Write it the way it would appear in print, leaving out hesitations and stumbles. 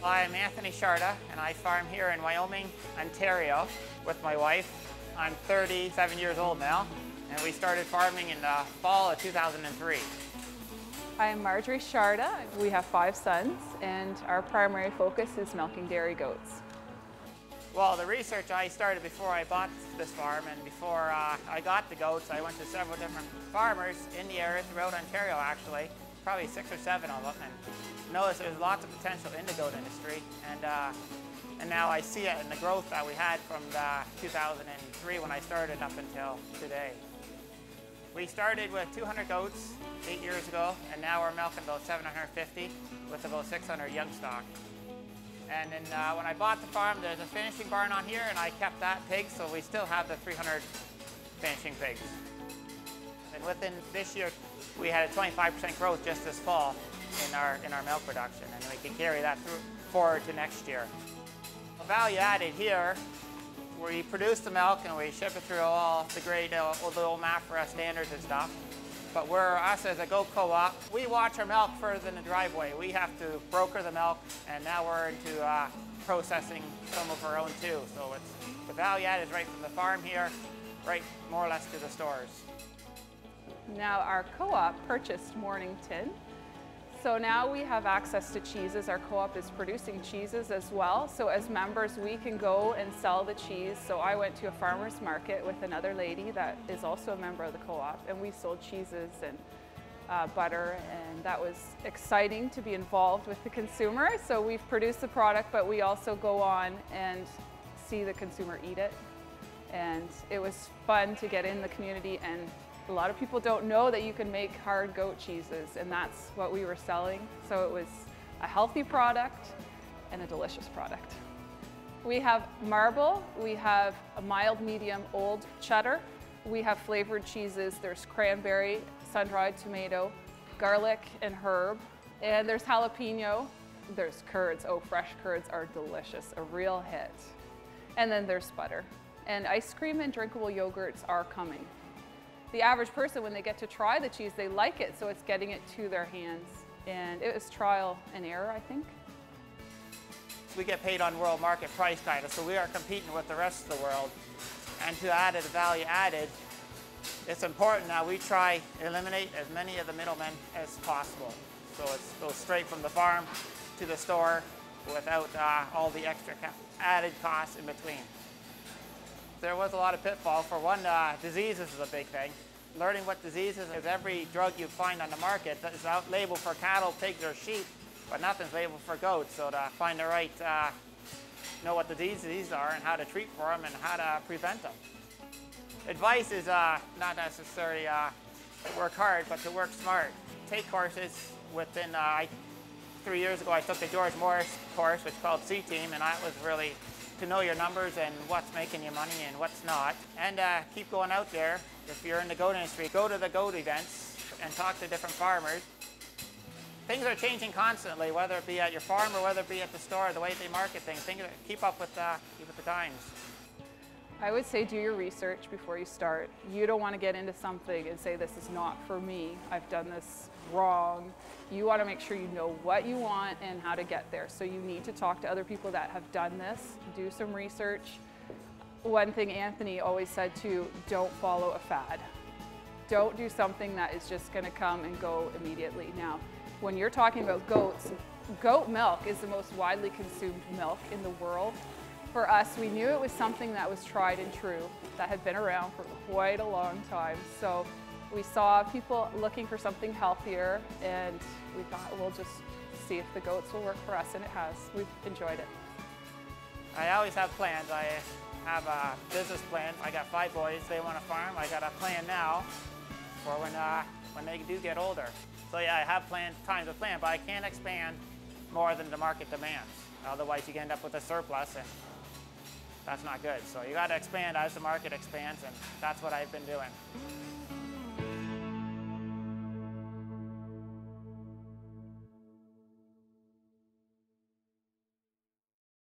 I'm Anthony Sharda, and I farm here in Wyoming, Ontario with my wife. I'm 37 years old now, and we started farming in the fall of 2003. I'm Marjorie Sharda. We have 5 sons, and our primary focus is milking dairy goats. Well, the research I started before I bought this farm, and before I got the goats, I went to several different farmers in the area throughout Ontario, actually, probably 6 or 7 of them, and noticed there's lots of potential in the goat industry, and now I see it in the growth that we had from 2003 when I started up until today. We started with 200 goats 8 years ago, and now we're milking about 750 with about 600 young stock. And then when I bought the farm, there's a finishing barn on here, and I kept that pig, so we still have the 300 finishing pigs. And within this year, we had a 25% growth just this fall in our milk production, and we can carry that forward to next year. Value added here, we produce the milk and we ship it through all the grade, the old MAFRA standards and stuff. But us as a goat co-op, we watch our milk further than the driveway. We have to broker the milk, and now we're into processing some of our own too. So the value added is right from the farm here, right more or less to the stores. Now our co-op purchased Mornington, so now we have access to cheeses. Our co-op is producing cheeses as well, so as members we can go and sell the cheese. So I went to a farmer's market with another lady that is also a member of the co-op, and we sold cheeses and butter, and that was exciting to be involved with the consumer. So we've produced the product, but we also go on and see the consumer eat it, and it was fun to get in the community. And a lot of people don't know that you can make hard goat cheeses, and that's what we were selling. So it was a healthy product and a delicious product. We have marble, we have a mild, medium, old cheddar. We have flavored cheeses. There's cranberry, sun-dried tomato, garlic and herb, and there's jalapeno. There's curds. Oh, fresh curds are delicious, a real hit. And then there's butter. And ice cream and drinkable yogurts are coming. The average person, when they get to try the cheese, they like it, so it's getting it to their hands. And it was trial and error, I think. We get paid on world market price kind of, so we are competing with the rest of the world. And to add the value added, it's important that we try to eliminate as many of the middlemen as possible. So it goes straight from the farm to the store without all the extra added costs in between. There was a lot of pitfall. For one, diseases is a big thing. Learning what diseases is. Every drug you find on the market is out labeled for cattle, pigs, or sheep, but nothing's labeled for goats. So to find the right, know what the diseases are and how to treat for them and how to prevent them. Advice is not necessarily to work hard, but to work smart. Take courses within, 3 years ago I took the George Morris course, which is called C-Team, and that was really to know your numbers and what's making you money and what's not. And keep going out there. If you're in the goat industry, go to the goat events and talk to different farmers. Things are changing constantly, whether it be at your farm or whether it be at the store, the way they market things. Keep up with the times. I would say do your research before you start. You don't want to get into something and say, this is not for me, I've done this wrong. You want to make sure you know what you want and how to get there. So you need to talk to other people that have done this, do some research. One thing Anthony always said too, don't follow a fad. Don't do something that is just going to come and go immediately. Now, when you're talking about goats, goat milk is the most widely consumed milk in the world. For us, we knew it was something that was tried and true, that had been around for quite a long time. So we saw people looking for something healthier, and we thought, we'll just see if the goats will work for us, and it has. We've enjoyed it. I always have plans. I have a business plan. I got 5 boys. They want to farm. I got a plan now for when they do get older. So yeah, I have time to plan, but I can't expand more than the market demands. Otherwise, you end up with a surplus, and that's not good. So you got to expand as the market expands, and that's what I've been doing.